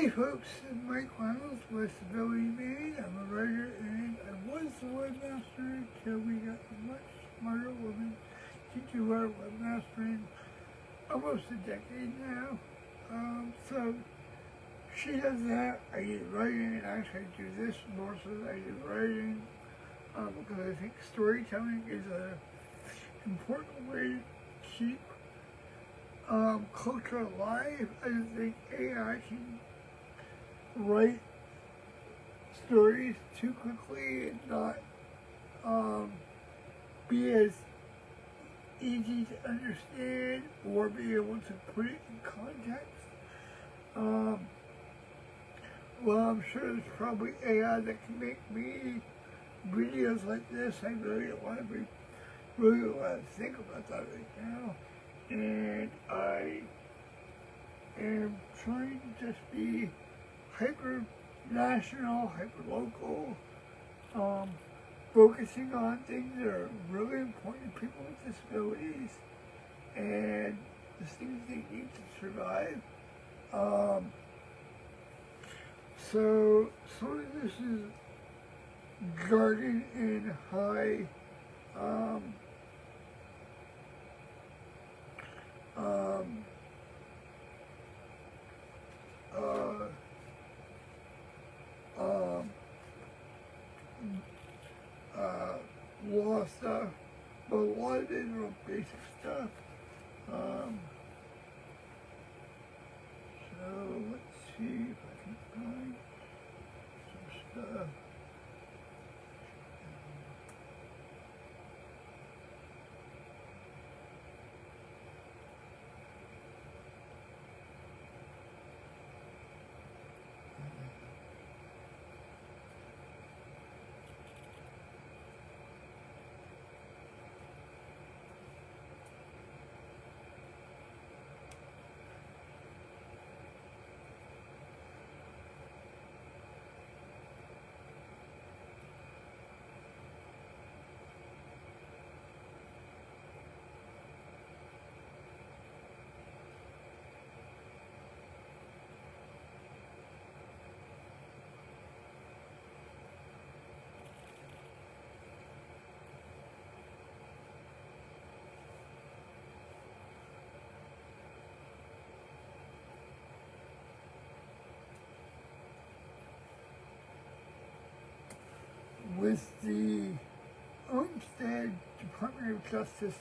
Hey folks, I'm Mike Reynolds with Disability Maine. I'm a writer and I was the webmaster until we got a much smarter woman to do our webmastering almost a decade now. So she does that. I do writing, and actually I do this more so than I do writing because I think storytelling is an important way to keep culture alive. I don't think AI can write stories too quickly and not be as easy to understand or be able to put it in context. Well, I'm sure there's probably AI that can make me videos like this. I really don't want to think about that right now. And I am trying to just be hyper-national, hyper-local, focusing on things that are really important to people with disabilities and the things they need to survive. So some of this is garden and high law stuff, but a lot of it is real basic stuff. So let's see if I can find some stuff. With the Olmstead Department of Justice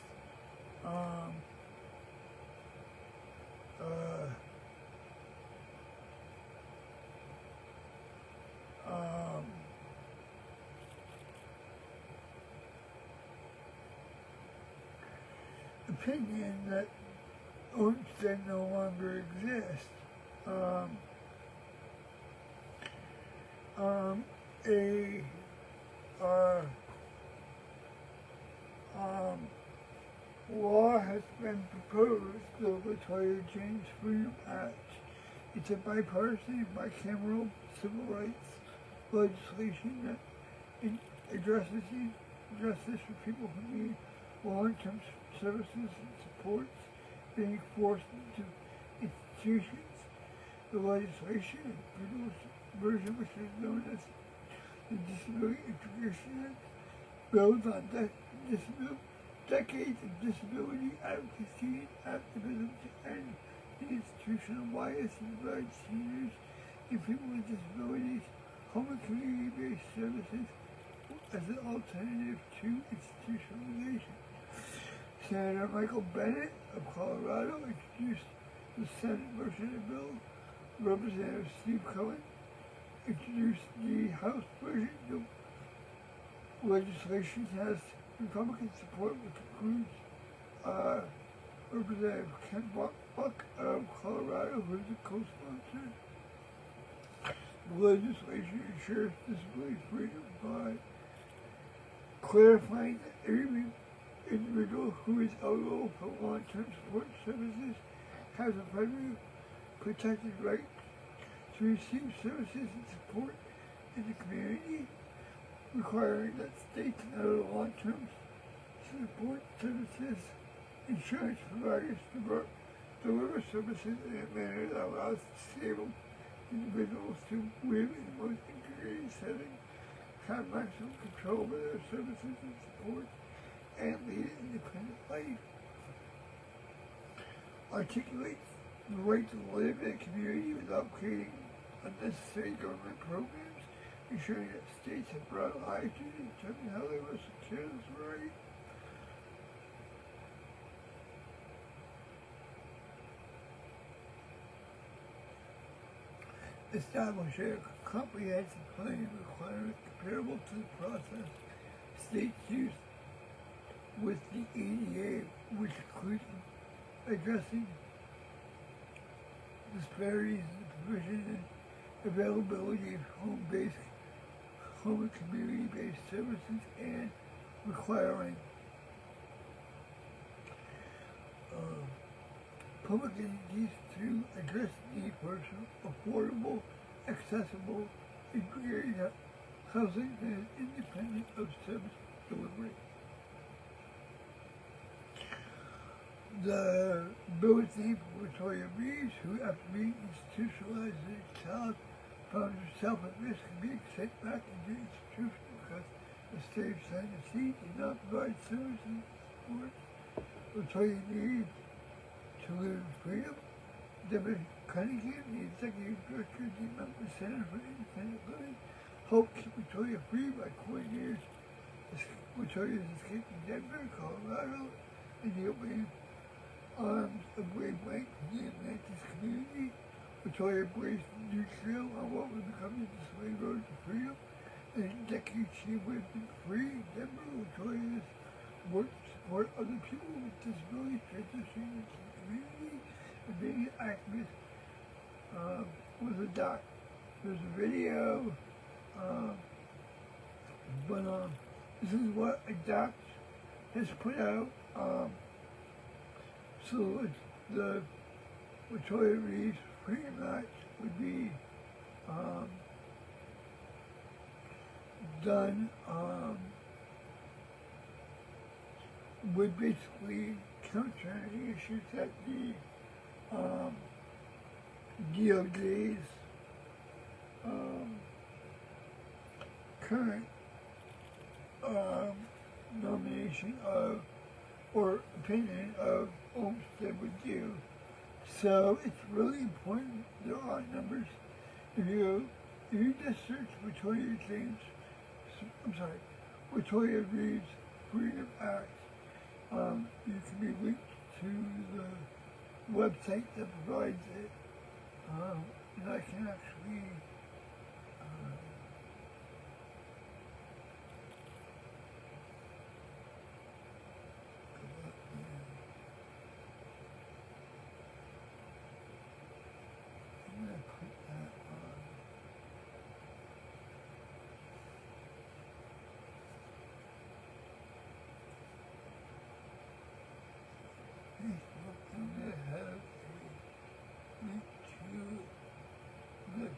opinion that Olmstead no longer exists, law has been proposed, the Latoya Reeves Act. It's a bipartisan, bicameral civil rights legislation that addresses justice for people who need long-term services and supports being forced into institutions. The legislation, a version which is known as the Disability Integration Act, builds on decades of disability advocacy and activism to end the institutional bias and provide seniors and people with disabilities home and community-based services as an alternative to institutionalization. Senator Michael Bennet of Colorado introduced the Senate version of the bill. Representative Steve Cohen introduced the House version. The legislation has Republican support, which includes Representative Ken Buck of Colorado, who is a co-sponsor. The legislation ensures disability freedom by clarifying that every individual who is eligible for long-term support services has a federally protected right to receive services and support in the community, requiring that states and other long-term support services insurance providers deliver services in a manner that allows disabled individuals to live in the most integrated setting, have maximum control over their services and support, and lead an independent life. Articulates the right to live in a community without creating unnecessary government programs, ensuring that states have broad latitude to determine how they will secure this right. Establish a comprehensive planning requirement comparable to the process states use with the ADA, which includes addressing disparities in the provision and availability of home and community-based services, and requiring public entities to address the need for affordable, accessible, integrated housing that is independent of service delivery. The bill is named for Latoya Reeves, who, after being institutionalized as a child, found herself at risk of being sent back into the institution because the state of Tennessee did not provide services and support. Latoya needed to live in freedom. Deborah Cunningham, the executive director of the Olmstead Center for Independent Living, helped keep Latoya free by coordinating Latoya's escape from Denver, Colorado, and the opening arms of Brave Blank from the Atlantis community. Latoya blazed a new trail on what would become the slave road to freedom. In decades she would have been free in Denver. Latoya's work to support other people with disabilities transitioning into the community and being an activist was a doc. There's a video, but this is what a doc has put out. So the Latoya Reeves Freedom Act would be done, would basically counter the issues that the DOJ's current nomination of, or opinion of Olmstead would do. So it's really important. There are numbers. If you just search Latoya Reeves Freedom Act, you can be linked to the website that provides it, and I can actually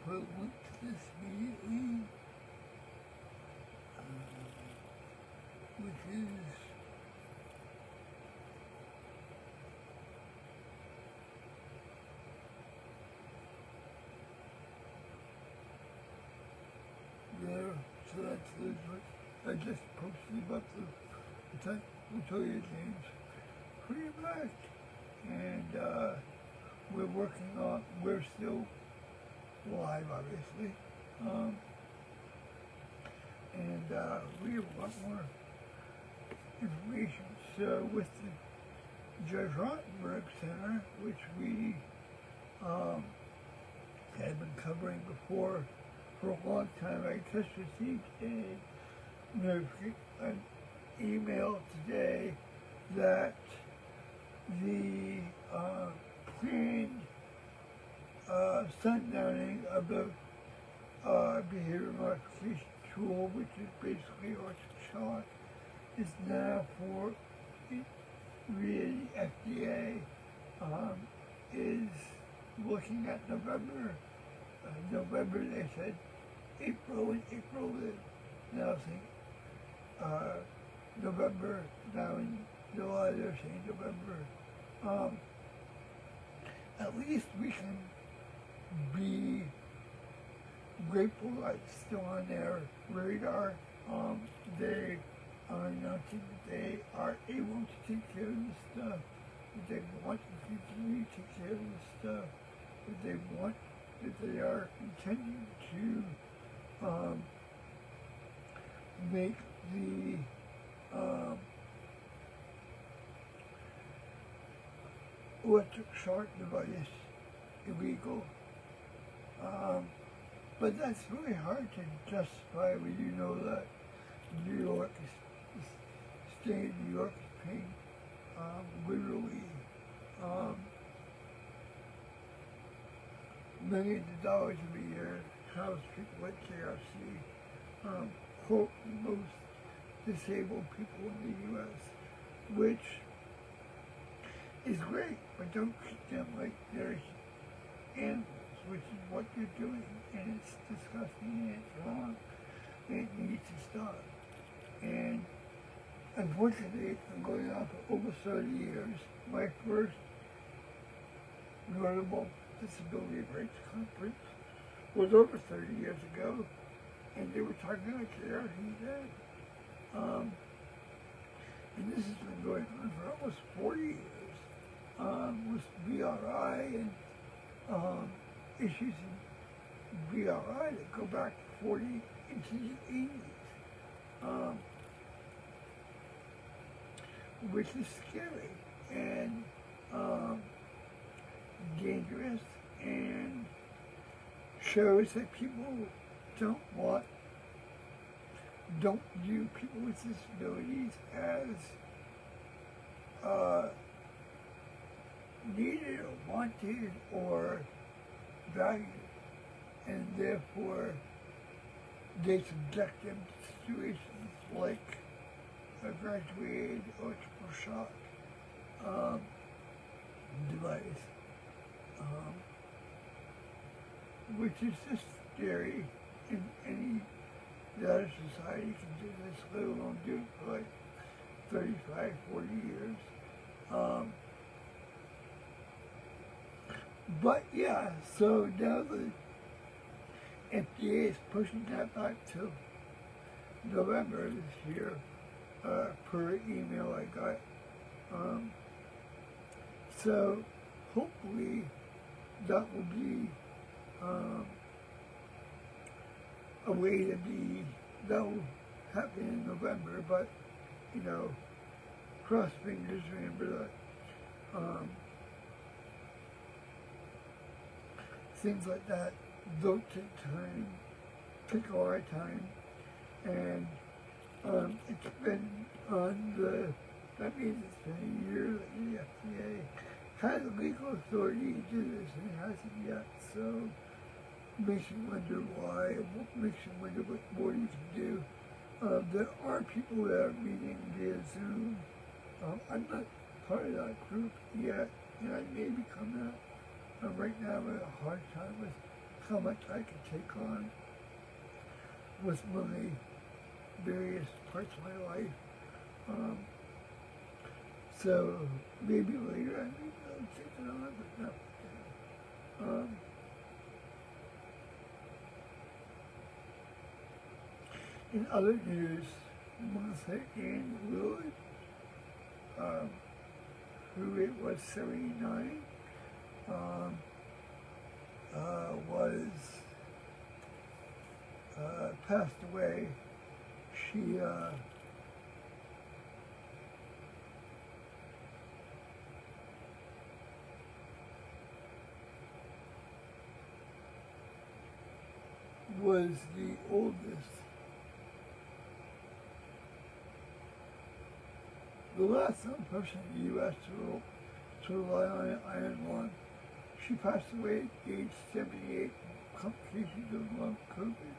put a link to this immediately, which is there. So that's what I just posted about the Latoya James Freedom Act, and we're still live, obviously, and we have a lot more information. So with the Judge Rotenberg Center, which we had been covering before for a long time, I just received an email today that the planned sundowning of the behavior modification tool, which is basically electric shock, is now for via the FDA, is looking at November. November, they said April, and April is now saying November, now in July they're saying November. At least we can be grateful that it's still on their radar. They are announcing that they are able to take care of this stuff, that they want to continue to take care of this stuff, that they are intending to make the electric shock device illegal. But that's really hard to justify when you know that New York is state of New York is paying literally millions of dollars every year to house people at KRC, quote, the most disabled people in the U.S., which is great, but don't treat them like they're animals, which is what you're doing, and it's disgusting, and it's wrong, and it needs to stop. And unfortunately, it's been going on for over 30 years. My first notable disability rights conference was over 30 years ago, and they were talking about KRC then. And this has been going on for almost 40 years, with BRI and issues in BRI that go back 40 into the 80s, which is scary and dangerous, and shows that people don't view people with disabilities as needed or wanted or valued, and therefore they subject them to situations like a graduated electrical shock device, which is just scary, and any other society can do this, let alone do it for like 35, 40 years. But yeah, so now the FDA is pushing that back to November this year, per email I got. So hopefully that will be a way to be, that will happen in November, but, you know, cross fingers, remember that things like that don't take time, take a lot of time, and it's been on the, that means it's been a year that the FDA has legal authority to do this, and it hasn't yet, so makes you wonder why, makes you wonder what more you can do. There are people that are meeting via Zoom. I'm not part of that group yet, and I may become that. Right now I'm at a hard time with how much I can take on with my various parts of my life. So maybe later I may take it on, but not now. In other news, Martha Ann Lillard, who it was 79, was passed away. She was the oldest, the last person in the U.S. to rely on iron lung. She passed away at age 78 from complications of lung COVID.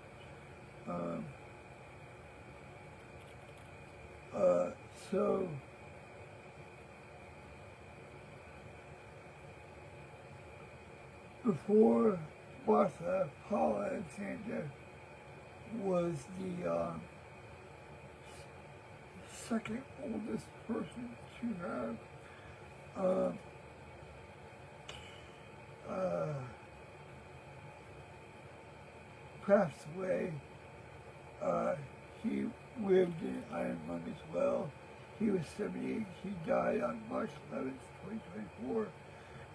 So before Martha, Paul Alexander was the second oldest person to have passed away. He lived in Iron Lung as well. He was 78. He died on March 11th, 2024,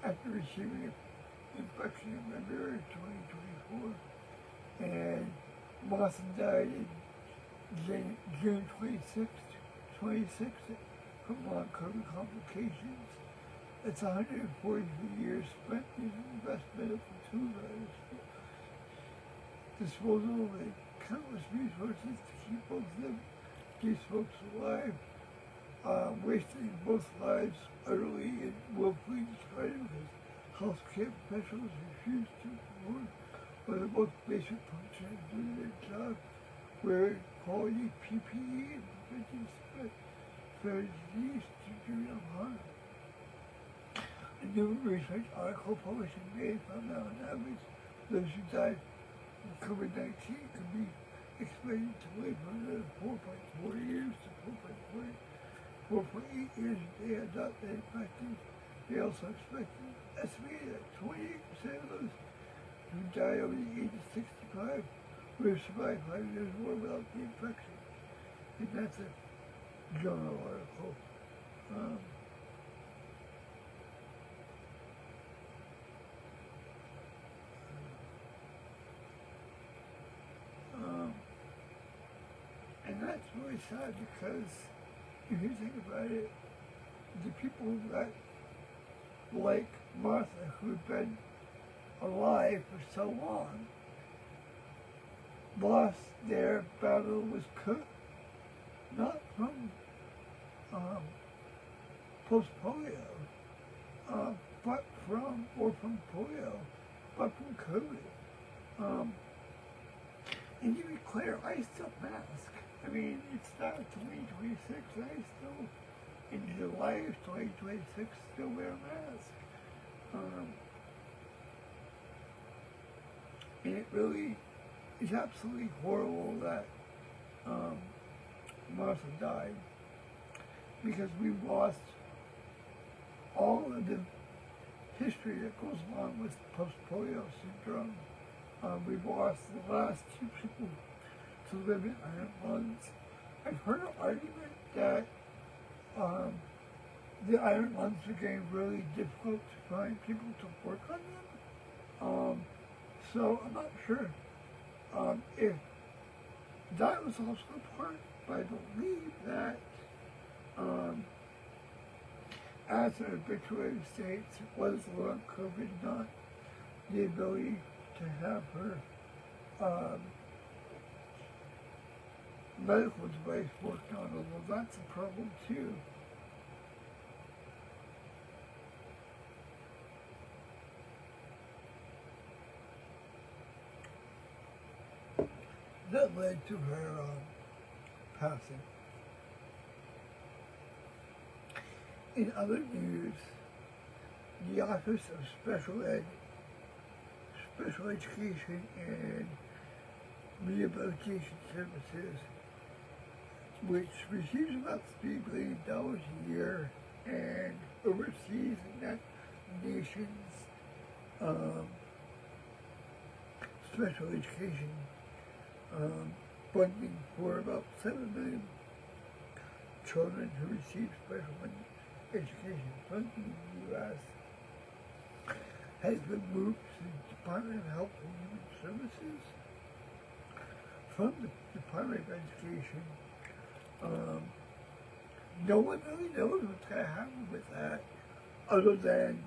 after receiving an infection in February 2024. And Martha died in June 26th from long COVID complications. It's 143 years spent using the best medical tools at his disposal and countless resources to keep both these folks alive, wasting both lives utterly and willfully discarded because healthcare professionals refuse to perform one of the most basic functions of doing their job, wearing quality PPE and preventing spread disease to do no harm. A new research article published in Maine found that on average, those who died from COVID-19 could be expected to live for another 4.4 years to 4.8 years if they had not been infected. They also estimated that 28% of those who died over the age of 65 would have survived 5 years more without the infection. And that's a journal article. And that's really sad because if you think about it, the people that, like Martha, who've been alive for so long, lost their battle with COVID, not from post-polio, but from polio, but from COVID. And to be clear, I still mask. I mean, it's not 2026. I still, in July of 2026, still wear a mask. And it really is absolutely horrible that Martha died, because we've lost all of the history that goes along with post-polio syndrome. We've lost the last 2 people to live in iron lungs. I've heard an argument that the iron lungs are getting really difficult to find people to work on them. So I'm not sure if that was also part, but I believe that as an obituary states, it was long COVID, not the ability to have her medical device worked on, although that's a problem too. That led to her passing. In other news, the Office of Special Education and Rehabilitation Services, which receives about $3 billion a year and oversees that nation's special education funding for about 7 million children who receive special education funding in the U.S. has been moved to the Department of Health and Human Services from the Department of Education. No one really knows what's going to happen with that, other than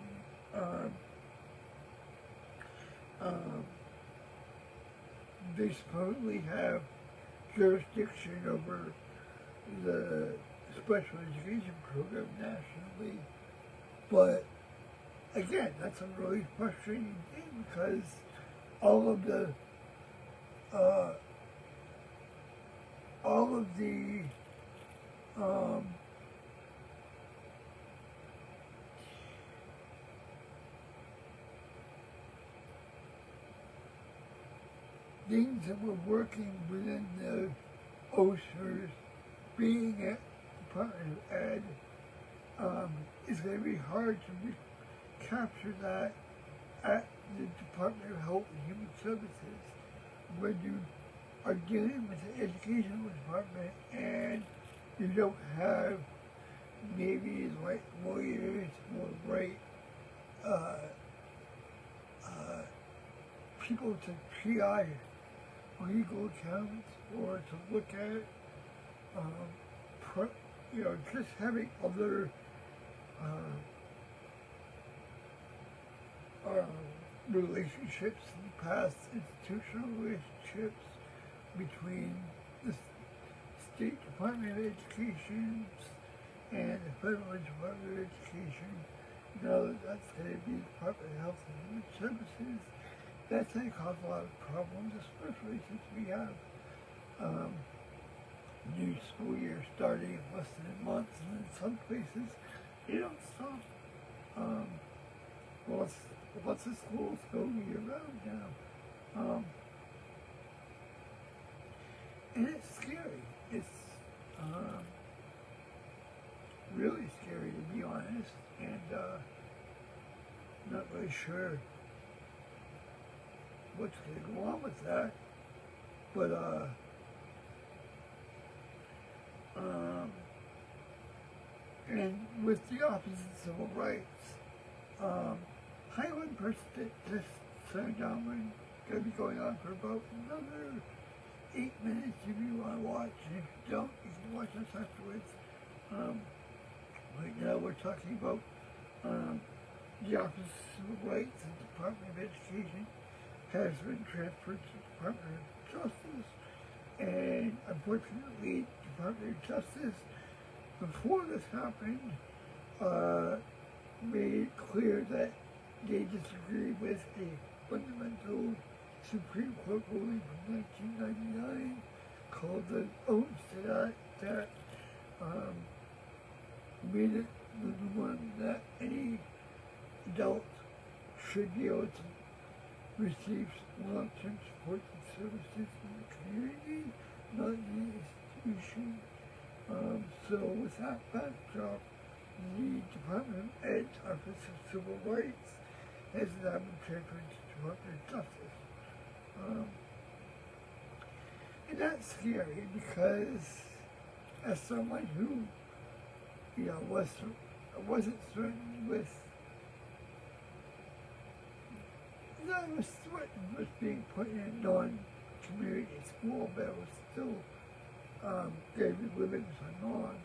they supposedly have jurisdiction over the special education program nationally. But again, that's a really frustrating thing, because all of the things that were working within the OSHERs, being at Department of Ed, it's going to be hard to capture that at the Department of Health and Human Services. when you are dealing with the educational department and you don't have maybe like lawyers or right people to triage legal accounts or to look at, just having other relationships in the past, institutional relationships between the State Department of Education and the Federal Department of Education. That's going to be the Department of Health and Human Services. That's going to cause a lot of problems, especially since we have new school year starting in less than a month, and in some places they don't stop. Lots of schools go year round now. And it's scary. It's really scary, to be honest, and not really sure what's going to go on with that. But and with the Office of Civil Rights, Highland Person this ceremony going to be going on for about another 8 minutes if you want to watch. And if you don't, you can watch us afterwards. Right now we're talking about the Office of Civil Rights and the Department of Education has been transferred to the Department of Justice. And unfortunately, the Department of Justice, before this happened, made it clear that they disagree with a fundamental Supreme Court ruling from 1999 called the Olmstead Act that made it the one that any adult should be able to receive long-term support and services in the community, not in the institution. So with that backdrop, the Department of Ed's Office of Civil Rights has now been transferred to the Department of Justice. And that's scary because as someone who, wasn't threatened with, I was threatened with being put in a non-community school, but I was still going to be living with my mom,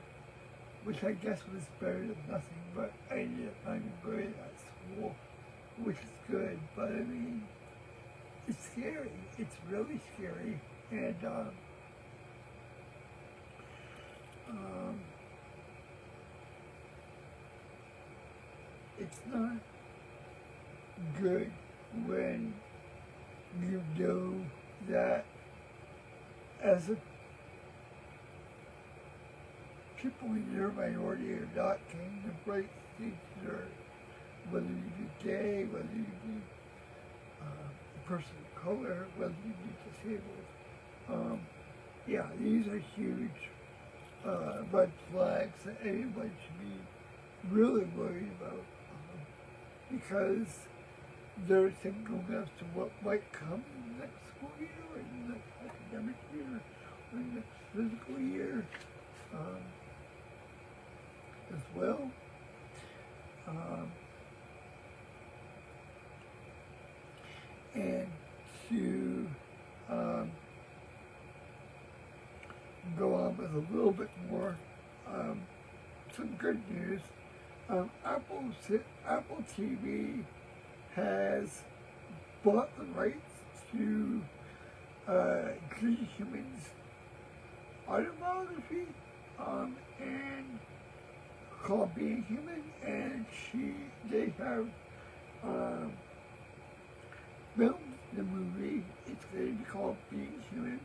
which I guess was better than nothing, but I ended up finding good at that school, which is good, but I mean, it's scary. It's really scary, and it's not good when you know that as a people in your minority are not getting the right things deserve, whether you be gay, whether you be a person of color, whether you be disabled. These are huge red flags that anyone should be really worried about because they're thinking as to what might come in the next school year or in the next academic year or in the next physical year as well. And to go on with a little bit more, some good news. Apple TV has bought the rights to Judy Heumann's autobiography and called Being Human, and they have filmed the movie. It's going to be called Being Human.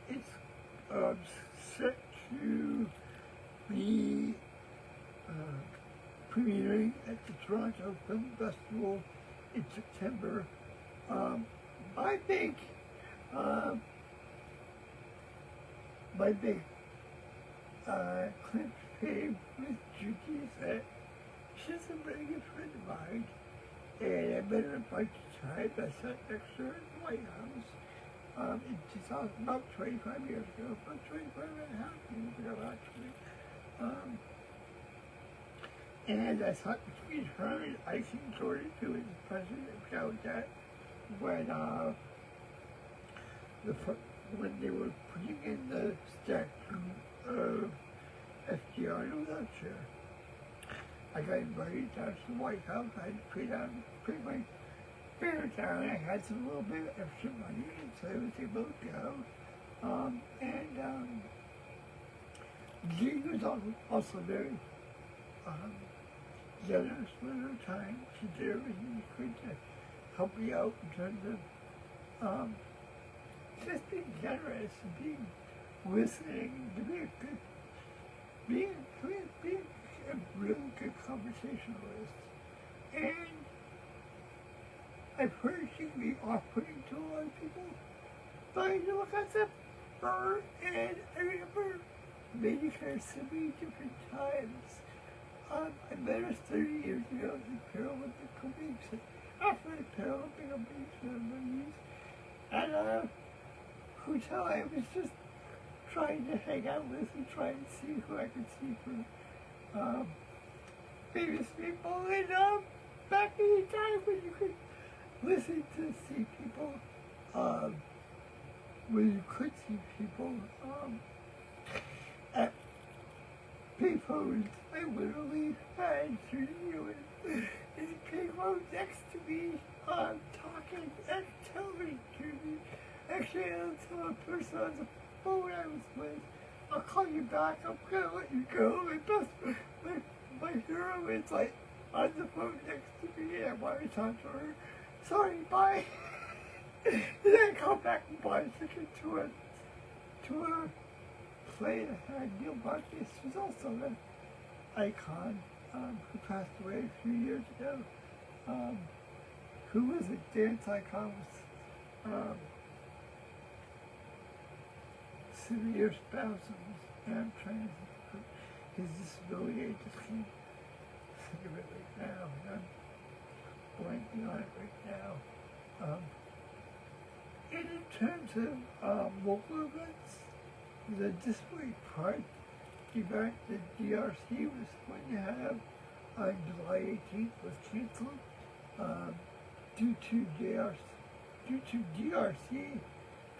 It's set to be premiering at the Toronto Film Festival in September. My big clinch fave with Judy is that she's a very good friend of mine, and I met her a bunch of times. I sat next to her in the White House, in 2000, about 25 years ago, about 25 and a half years ago, actually. And I thought between her and Icing Jordan, who was the president of Gallaudet, when they were putting in the statue of FDR, I was not sure. I got invited down to the White House. I had to pay my fare down. I had some little bit of extra money, and so I was able to go. Judy was also very generous with her time. She did everything she could to help me out in terms of just being generous and being listening, to be being a really good conversationalist. And I've heard she can be off-putting to a lot of people, but I know I got her, and I remember meeting her so many different times. I met her 30 years ago at the Paralympic Olympics, after the Paralympic Olympics ceremonies, at a hotel. I was just trying to hang out with and try and see who I could see for famous people. And back in the time when you could listen to see people, when you could see people at payphones, I literally had Judy Heumann in the payphone next to me, talking and telling Judy, actually, I'll tell the person on the phone I was with, I'll call you back, I'm gonna let you go. And my hero is like on the phone next to me, and I want to talk to her. Sorry, bye. And then I call back and buy a ticket to a play that had Neil Marcus, who's also an icon, who passed away a few years ago, who was a dance icon, was severe spasms, and I'm trying to think of his disability. I just can't think of it right now, and I'm blanking on it right now. And in terms of local events, the Display Pride event that DRC was going to have on July 18th was canceled due to DRC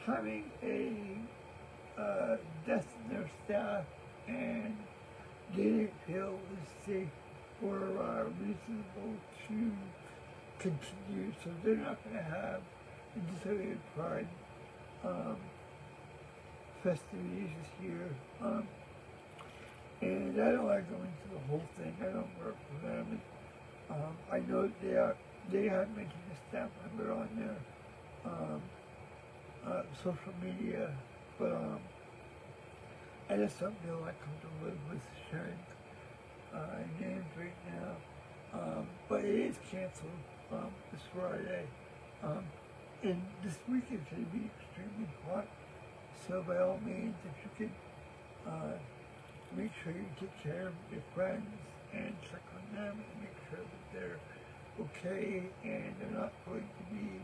having a death in their staff, and they didn't feel it was safe or reasonable to continue, so they're not going to have the Disability Pride festivities this year. And I don't like going to the whole thing. I don't work for them. I know they have making a staff member on their social media, but I just don't feel like I'm to live with sharing names right now. But it is canceled this Friday. And this week is going to be extremely hot. So by all means, if you can make sure you take care of your friends and check on them and make sure that they're okay and they're not going to be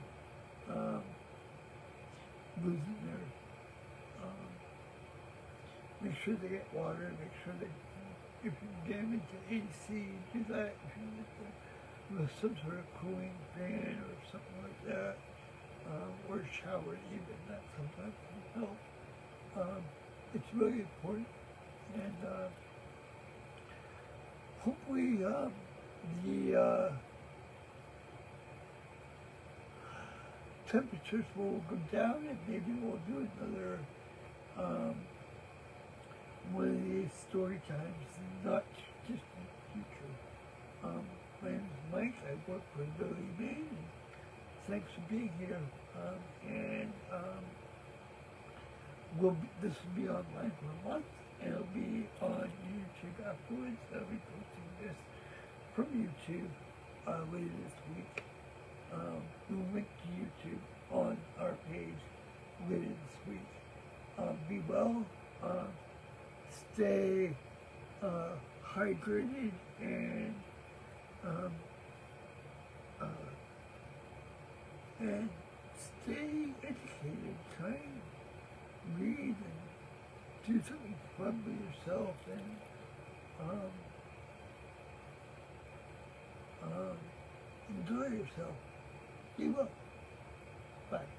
losing their, make sure they get water, make sure they, if you get them into AC, do that. If you get with some sort of cooling fan or something like that, or a shower even, that sometimes can help. It's really important, and hopefully the temperatures will go down, and maybe we'll do another one of these story times, not just in the future. My name is Mike. I work for Maine, and thanks for being here. This will be online for a month, and it'll be on YouTube afterwards. I'll be posting this from YouTube later this week. We'll link to YouTube on our page later this week. Be well, stay hydrated, and stay educated, try and read and do something fun for yourself and enjoy yourself. Be well. Bye.